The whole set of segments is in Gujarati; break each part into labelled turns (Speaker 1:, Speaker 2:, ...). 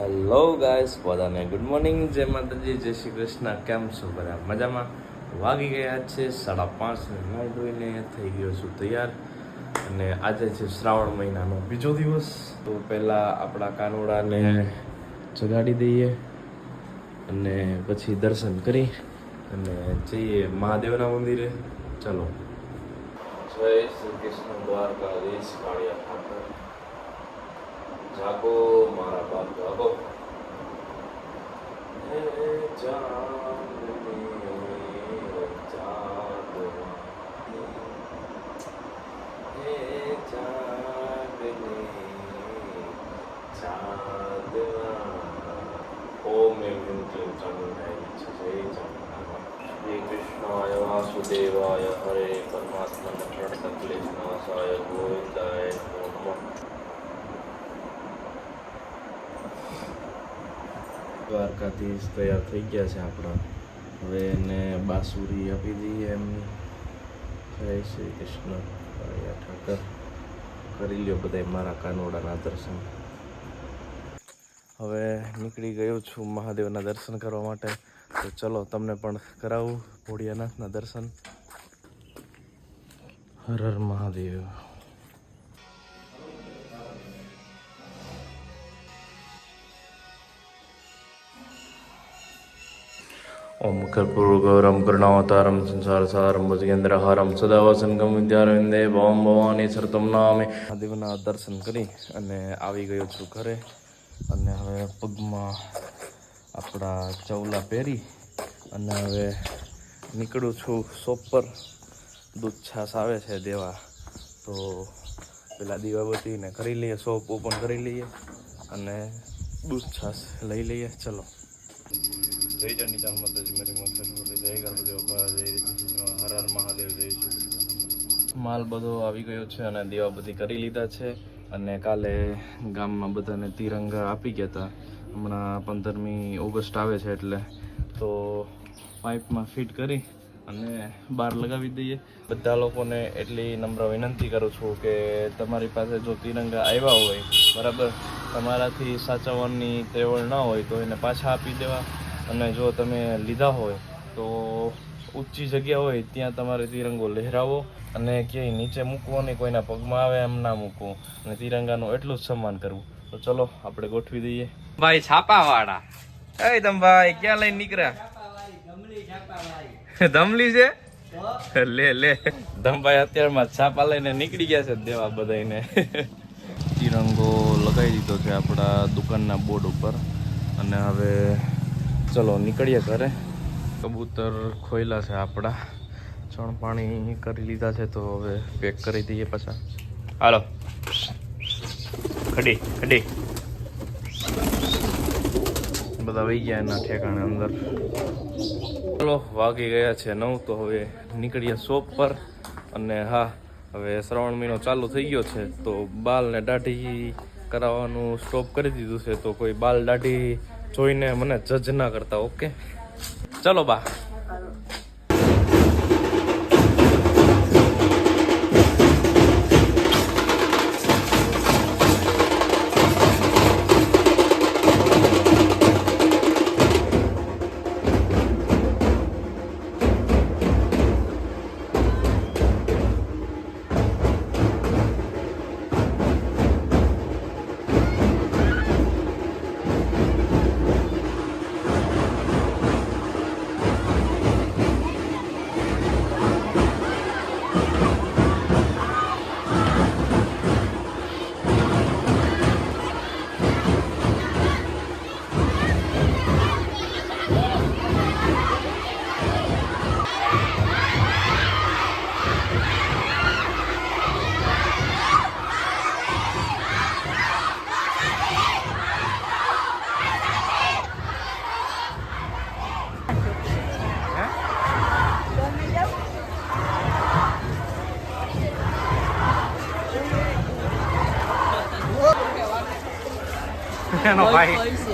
Speaker 1: હેલો ગાઈસ, બધાને ગુડ મોર્નિંગ, જય માતાજી, જય શ્રી કૃષ્ણ. કેમ છો બધા? મજામાં? વાગી ગયા છે 5:30. નાઈ ધોઈને થઈ ગયો છું તૈયાર. અને આજે છે શ્રાવણ મહિનાનો બીજો દિવસ. તો પહેલાં આપણા કાનોડાને જગાડી દઈએ અને પછી દર્શન કરી અને જઈએ મહાદેવના મંદિરે. ચલો. જય શ્રી કૃષ્ણ. દ્વારકાધીશ કાળિયા ઠાકર, જાગો મારા બાપ, જાગો. હે ચાંદની ચાંદવા, હે ચાંદની ચાંદવા. ઓમ એમ ક્લીમ ચામુંડાય છે. જય ચામુંડા. શ્રી કૃષ્ણાય વાસુદેવાય હરે પરમાત્મા પ્रणतक्लेश नाशाय गोविंदाय नमो नमः. દ્વારકાધીશ તૈયાર થઈ ગયા છે આપણા. હવે એને બાસુરી આપી દઈએ એમની. જય શ્રી કૃષ્ણ કાળિયા ઠાકર. કરી લ્યો બધા મારા કાનોડાના દર્શન. હવે નીકળી ગયો છું મહાદેવના દર્શન કરવા માટે. તો ચલો તમને પણ કરાવું ભોળિયાનાથના દર્શન. હર હર મહાદેવ. ओम कर्पूरगौरम करुणावतारम संसार सारम भुजगेन्द्रहारम सदा वसंगम विद्यारविंदे भवम भवानी सरतम नामे. મહાદેવના દર્શન કરી અને આવી ગયો છું ઘરે. અને હવે પગમાં આપણા ચવલા પહેરી અને હવે નીકળું છું શોપ પર. દૂધ છાશ આવે છે દેવા, તો પેલા દીવાબત્તીને કરી લઈએ, શોપ ઓપન કરી લઈએ અને દૂધ છાશ લઈ લઈએ. ચલો. જય ચંડીદાસ માતાજી, મારી મકસદ જય ગણપતિ બાપા, જય હર હર મહાદેવ, જય શ્રી. માલ બધો આવી ગયો છે અને દીવાબત્તી કરી લીધા છે. અને કાલે ગામમાં બધાને તિરંગા આપી ગયા હતા. હમણાં 15મી ઓગસ્ટ આવે છે એટલે તો પાઇપમાં ફિટ કરી અને બહાર લગાવી દઈએ. બધા લોકોને એટલી નમ્ર વિનંતી કરું છું કે તમારી પાસે જો તિરંગા આવ્યા હોય, બરાબર, તમારાથી સાચવવાની તેવડ ના હોય તો એને પાછા આપી દેવા. અને જો તમે લીધા હોય તો ઊંચી જગ્યા હોય ત્યાં તમારે તિરંગો લહેરાવો અને ક્યાંય નીચે મૂકવો નહીં, કોઈના પગમાં આવે એમ ના મૂકવું અને તિરંગાનું એટલું જ સન્માન કરવું. તો ચલો આપણે ગોઠવી દઈએ. ભાઈ છાપા વાળા, એ તમ ભાઈ ક્યાં લઈને નીકળ્યા? ધમલી છે લે લે. ધમભાઈ અત્યારમાં છાપા લઈને નીકળી ગયા છે દેવા બધાને. તિરંગો લગાવી દીધો છે આપણા દુકાનના બોર્ડ ઉપર. અને હવે ચલો નીકળીએ ઘરે. કબૂતર ખોયલા છે આપણા, ચણ પાણી કરી લીધા છે તો હવે પેક કરી દઈએ પાછા. હાલો ખડી ખડી. બધા વહી ગયા એના ઠેકાણે અંદર. ચલો વાગી ગયા છે 9, તો હવે નીકળીએ શોપ પર. અને હા, હવે શ્રાવણ મહિનો ચાલુ થઈ ગયો છે તો બાલ ને દાઢી કરાવવાનું સ્ટોપ કરી દીધું છે. તો કોઈ બાલ દાઢી જોઈને મને જજ ના કરતા, ઓકે? ચલો બા.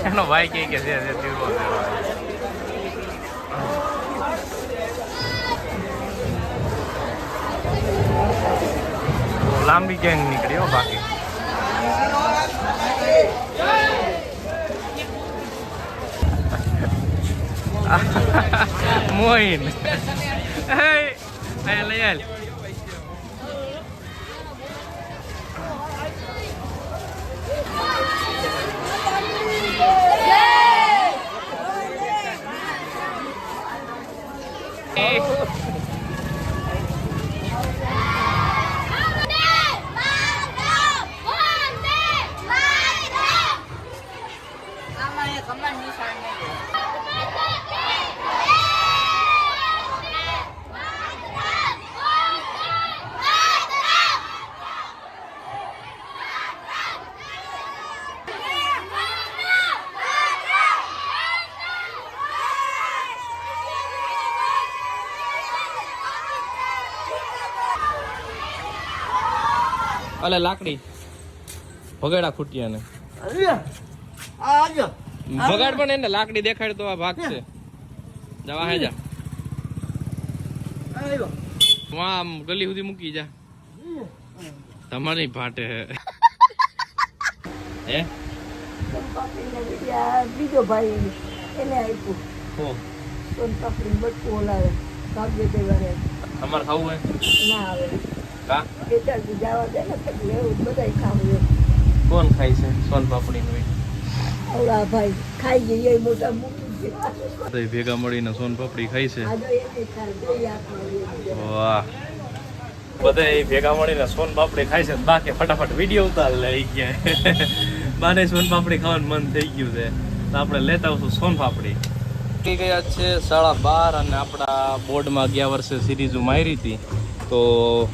Speaker 1: એનો ભાઈ કે છે લાંબી ગેંગ નીકળી હો બાકી. મોઈન લઈ આલ અલે લાકડી ભગાડા ખૂટ્યા ને ભગાડ પણ એને લાકડી દેખાડ તો આ ભાગ છે જવા હે જા આમ ગલી સુધી મૂકી જા તમારી ભાટે હે
Speaker 2: બીજો ભાઈ એને આપ્યું સોનપાપડી બટકું ઓલાવે ભાગ્ય તહેવારે
Speaker 1: તમારે ખાવું હે
Speaker 2: ના આવે
Speaker 1: કા
Speaker 2: બેચારથી જવા દે ને પછી એવું બધાય ખાવું
Speaker 1: કોણ ખાય છે સોનપાપડી નું
Speaker 2: ઓલા ભાઈ ખાઈ જઈએ એ મોટા મૂકી
Speaker 1: બધા ભેગા મળીને સોનપાપડી ખાય છે વાહ બધા ભેગા મળીને સોનપાપડી ખાય છે બાકી ફટાફટ વિડીયો ઉતાર લઈ ગયા બાને સોનપાપડી ખાવાનું મન થઈ ગયું છે તો આપણે લેતા આવશું સોનપાપડી થઈ ગયા છે 12:30 અને આપણા બોર્ડમાં ગયા વર્ષે સિરીઝો મારી હતી તો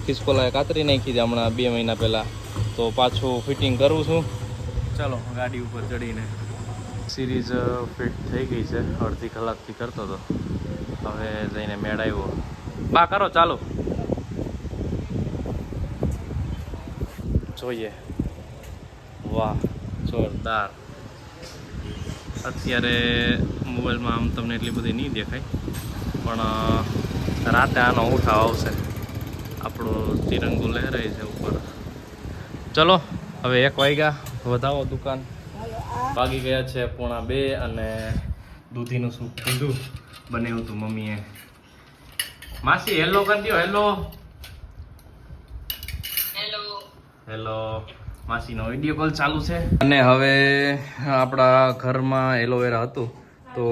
Speaker 1: ખિસકોલાએ કાતરી નાખી હતી હમણાં 2 મહિના પહેલાં તો પાછું ફિટિંગ કરું છું ચાલો ગાડી ઉપર ચડીને સિરીઝ ફિટ થઈ ગઈ છે અડધી કલાકથી કરતો હતો હવે જઈને મેળ આવ્યો બા કરો ચાલો જોઈએ વાહ જોરદાર અત્યારે મોબાઈલમાં આમ તમને એટલી બધી નહીં દેખાય પણ રાતે આનો ઉઠાવ આવશે આપણો તિરંગો લહેરાય છે ઉપર ચલો હવે 1 વાગ્યા વધાવો દુકાન વાગી ગયા છે 1:45 અને દૂધીનું સૂપ પીધું બનાવ્યું હતું મમ્મીએ માસી હેલો કરી દો હેલો હેલો માસીનો વિડીયો કોલ ચાલુ છે અને હવે આપણા ઘરમાં એલોવેરા હતું તો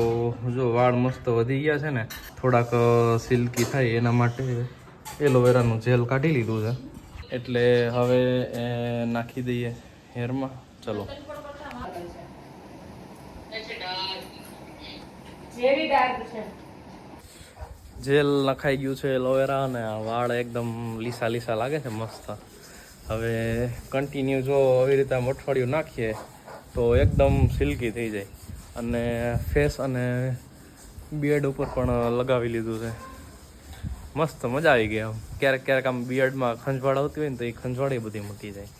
Speaker 1: જો વાળ મસ્ત વધી ગયા છે ને થોડાક સિલ્કી થાય એના માટે એલોવેરાનું જેલ કાઢી લીધું છે એટલે હવે નાખી દઈએ હેરમાં ચલો જેલ નખાઈ ગયું છે એલોવેરા અને વાળ એકદમ લીસા લીસા લાગે છે મસ્ત હવે કન્ટિન્યુ જો આવી રીતે આમ અઠવાડિયું નાખીએ તો એકદમ સિલ્કી થઈ જાય અને ફેસ અને બિયર્ડ ઉપર પણ લગાવી લીધું છે મસ્ત મજા આવી ગઈ આમ ક્યારેક ક્યારેક આમ બિયર્ડમાં ખંજવાળ આવતી હોય ને તો એ ખંજવાળ બધી મૂકી જાય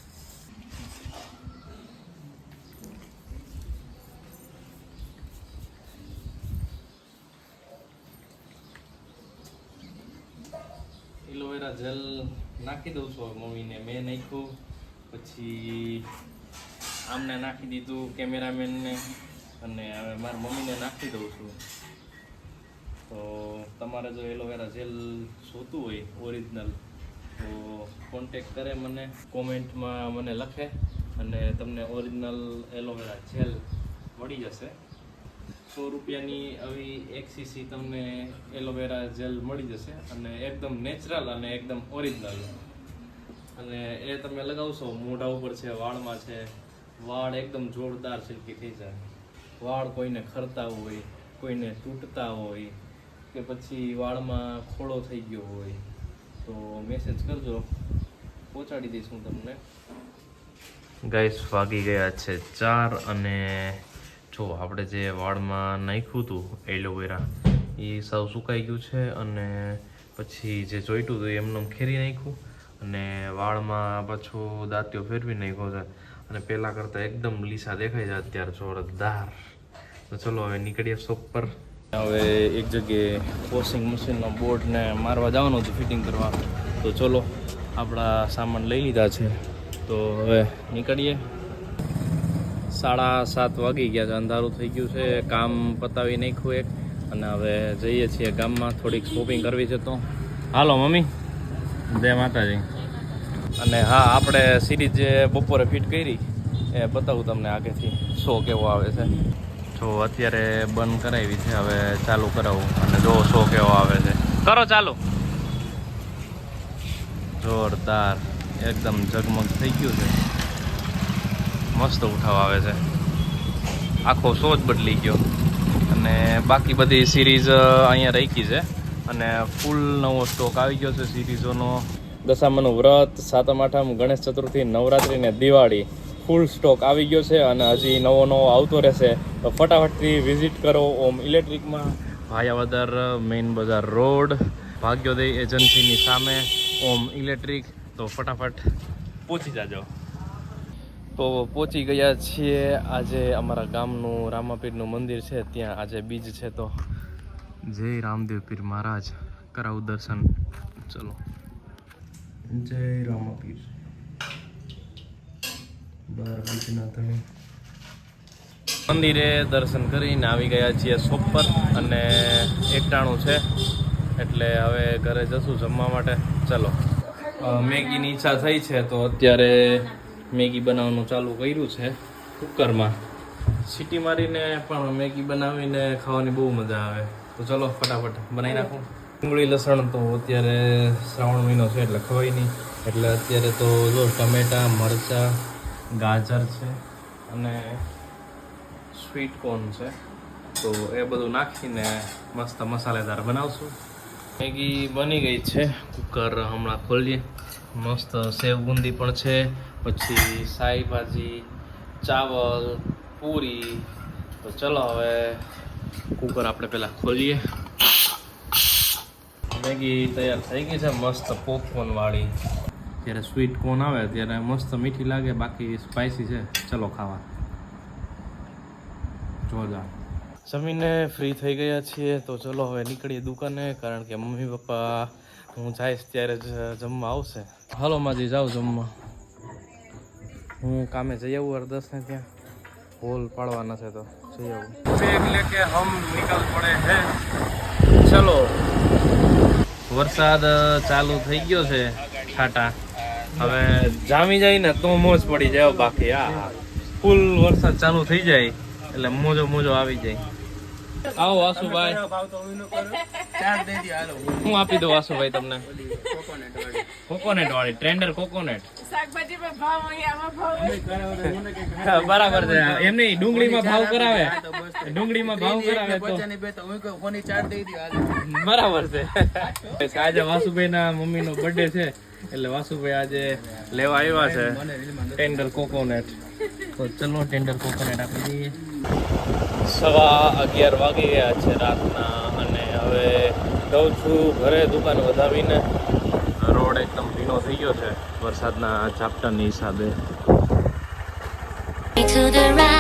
Speaker 1: એલોવેરા જેલ નાખી દઉં છું મમ્મીને મેં નાખ્યું પછી આમને નાખી દીધું કેમેરામેનને અને હવે મારા મમ્મીને નાખી દઉં છું તો તમારે જો એલોવેરા જેલ જોતું હોય ઓરિજિનલ તો કોન્ટેક કરે મને કોમેન્ટમાં મને લખે અને તમને ઓરિજિનલ એલોવેરા જેલ મળી જશે 100 રૂપિયાની આવી 1 સીસી તમને એલોવેરા જેલ મળી જશે અને એકદમ નેચરલ અને એકદમ ઓરિજિનલ અને એ તમે લગાવશો મોઢા ઉપર છે વાળમાં છે વાળ એકદમ જોરદાર સિલ્કી થઈ જાય વાળ કોઈને ખરતા હોય કોઈને તૂટતા હોય કે પછી વાળમાં ખોળો થઈ ગયો હોય તો મેસેજ કરજો પહોંચાડી દઈશ હું તમને ગાઈસ વાગી ગયા છે 4 અને જો આપણે જે વાળમાં નાખ્યું હતું એલોવેરા એ સાવ સુકાઈ ગયું છે અને પછી જે જોઈતું હતું એમને ખેરી નાખ્યું અને વાળમાં પાછો દાંતીઓ ફેરવી નાખ્યો છે અને પહેલાં કરતાં એકદમ લીસા દેખાય છે અત્યારે જોરદાર તો ચલો હવે નીકળીએ શોપ પર હવે એક જગ્યાએ વોશિંગ મશીનનો બોર્ડને મારવા જવાનું હતું ફિટિંગ કરવા તો ચલો આપણા સામાન લઈ લીધા છે તો હવે નીકળીએ 7:30 વાગી ગયા છે અંધારું થઈ ગયું છે કામ પતાવી નાખ્યું એક અને હવે જઈએ છીએ ગામમાં, થોડીક શોપિંગ કરવી છે. તો હાલો મમ્મી, જય માતાજી. અને હા, આપણે સિરીઝ જે બપોરે ફિટ કરી એ બતાવું તમને આગળથી શો કેવો આવે છે. જો અત્યારે બંધ કરાવી છે, હવે ચાલુ કરાવું અને જો શો કેવો આવે છે. કરો ચાલુ. જોરદાર, એકદમ ઝગમગ થઈ ગયું છે, મસ્ત ઉઠાવ આવે છે, આખો શો જ બદલી ગયો. અને બાકી બધી સિરીઝ અહીંયા રાખી છે અને ફૂલ નવો સ્ટોક આવી ગયો છે સિરીઝોનો. દશામાનું વ્રત, સાતમ આઠમ, ગણેશ ચતુર્થી, નવરાત્રિ ને દિવાળી ફૂલ સ્ટોક આવી ગયો છે અને હજી નવો નવો આવતો રહેશે. તો ફટાફટથી વિઝિટ કરો ઓમ ઇલેક્ટ્રિકમાં, ભાયાવદર મેઇન બજાર રોડ, ભાગ્યોદય એજન્સીની સામે ઓમ ઇલેક્ટ્રિક. તો ફટાફટ પહોંચી જાજો. તો પહોંચી ગયા છીએ. આજે અમારા ગામનું રામાપીરનું મંદિર છે, ત્યાં આજે બીજ છે. તો જય રામદેવ પીર મહારાજ, કરાવું દર્શન. ચલો, જય રામાપીર. મંદિરે દર્શન કરીને આવી ગયા છીએ શોપ પર અને 91 છે, એટલે હવે ઘરે જશું જમવા માટે. ચલો, મેગીની ઈચ્છા થઈ છે તો અત્યારે મેગી બનાવવાનું ચાલુ કર્યું છે કુકરમાં. સીટી મારીને પણ મેગી બનાવીને ખાવાની બહુ મજા આવે. તો ચલો ફટાફટ બનાવી નાખું. ડુંગળી લસણ તો અત્યારે શ્રાવણ મહિનો છે એટલે ખવાય નહીં, એટલે અત્યારે તો જો ટમેટા, મરચાં, ગાજર છે અને સ્વીટ કોર્ન છે. તો એ બધું નાખીને મસ્ત મસાલેદાર બનાવશું. મેગી બની ગઈ છે, કુકર હમણાં ખોલીએ. મસ્ત સેવ બુંદી પણ છે, પછી શાહી ભાજી, ચાવલ, પૂરી. તો ચલો હવે કુકર આપણે પહેલાં ખોલીએ. મેગી તૈયાર થઈ ગઈ છે, મસ્ત પોપકોર્ન વાળી. જ્યારે સ્વીટ કોર્ન આવે ત્યારે મસ્ત મીઠી લાગે, બાકી સ્પાઇસી છે. ચલો ખાવા. જોરદાર. જમીને ફ્રી થઈ ગયા છીએ તો ચલો હવે નીકળીએ દુકાને, કારણ કે મમ્મી પપ્પા હું જઈશ ત્યારે જ જમવા આવશે. હાલો માજી, જાઉં જમવા. હું કામે જઈ આવું અરદસને, ત્યાં હોલ પાડવાના છે તો જઈ આવું. બેગ લેકે હમ નિકલ પડે હે. ચલો, વરસાદ ચાલુ થઈ ગયો છે છાટા. હવે જામી જાય ને તો મોજ પડી જાય, બાકી આ ફૂલ વરસાદ ચાલુ થઈ જાય એટલે મોજો મોજો આવી જાય. આવો વાસુભાઈ, હું આપી દઉં વાસુભાઈ તમને. કોકોનટ વાળી, ટ્રેન્ડર કોકોનટ. બરાબર છે, એમ નહીં, ડુંગળીમાં ભાવ કરાવે, ડુંગળીમાં ભાવ કરાવે તો બરાબર છે. આજે વાસુભાઈ ના મમ્મી નો બર્થડે છે એટલે વાસુભાઈ આજે લેવા આવ્યા છે ટેન્ડર કોકોનટ. તો ચલો ટેન્ડર કોકોનટ આપી દઈએ. 11:15 વાગી ગયા છે રાતના અને હવે જઉં છું ઘરે દુકાન વધાવીને. રોડ એકદમ ભીનો થઈ ગયો છે વરસાદના ઝાપટાની હિસાબે.
Speaker 3: To the right.